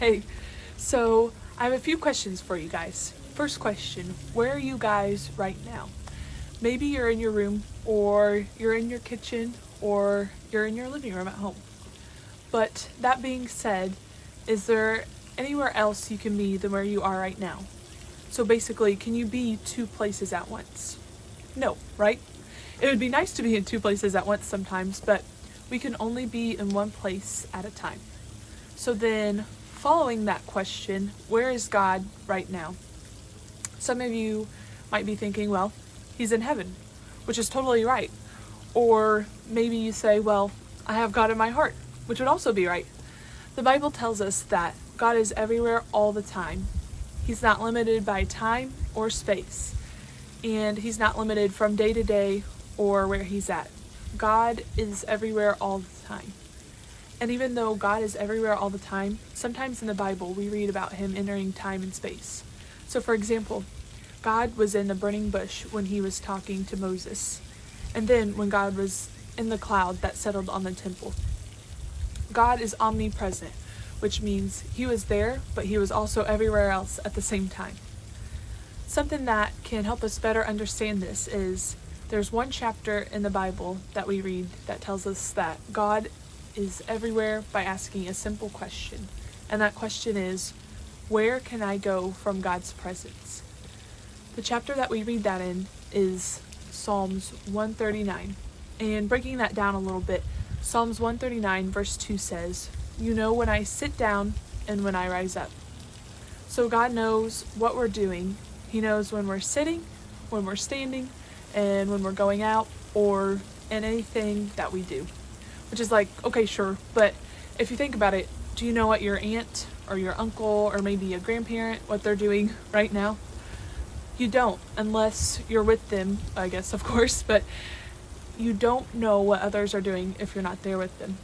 Hey, so I have a few questions for you guys. First question, where are you guys right now? Maybe you're in your room, or you're in your kitchen, or you're in your living room at home. But that being said, is there anywhere else you can be than where you are right now? So basically, can you be two places at once? No, right? It would be nice to be in two places at once sometimes, but we can only be in one place at a time. So then, following that question, where is God right now? Some of you might be thinking, well, he's in heaven, which is totally right. Or maybe you say, well, I have God in my heart, which would also be right. The Bible tells us that God is everywhere all the time. He's not limited by time or space, and he's not limited from day to day or where he's at. God is everywhere all the time. And even though God is everywhere all the time, sometimes in the Bible we read about him entering time and space. So for example, God was in the burning bush when he was talking to Moses. And then when God was in the cloud that settled on the temple. God is omnipresent, which means he was there, but he was also everywhere else at the same time. Something that can help us better understand this is there's one chapter in the Bible that we read that tells us that God is everywhere by asking a simple question. And that question is, where can I go from God's presence? The chapter that we read that in is Psalms 139. And breaking that down a little bit, Psalms 139 verse 2 says, "You know when I sit down and when I rise up." So God knows what we're doing. He knows when we're sitting, when we're standing, and when we're going out, or in anything that we do. Which is like, okay, sure, but if you think about it, do you know what your aunt or your uncle or maybe a grandparent, what they're doing right now? You don't, unless you're with them, I guess, of course, but you don't know what others are doing if you're not there with them.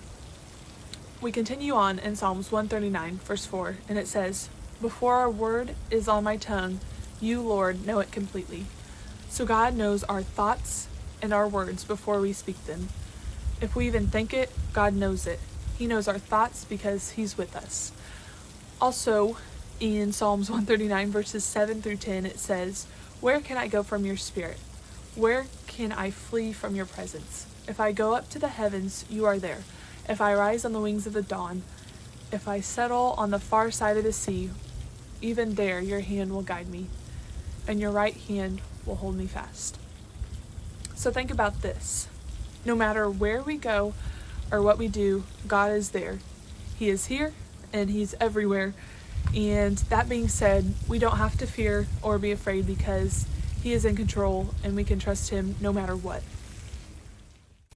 We continue on in Psalms 139, verse 4, and it says, "Before a word is on my tongue, you, Lord, know it completely." So God knows our thoughts and our words before we speak them. If we even think it, God knows it. He knows our thoughts because he's with us. Also, in Psalms 139, verses 7 through 10, it says, "Where can I go from your spirit? Where can I flee from your presence? If I go up to the heavens, you are there. If I rise on the wings of the dawn, if I settle on the far side of the sea, even there your hand will guide me, and your right hand will hold me fast." So think about this. No matter where we go or what we do, God is there. He is here and he's everywhere. And that being said, we don't have to fear or be afraid because he is in control and we can trust him no matter what.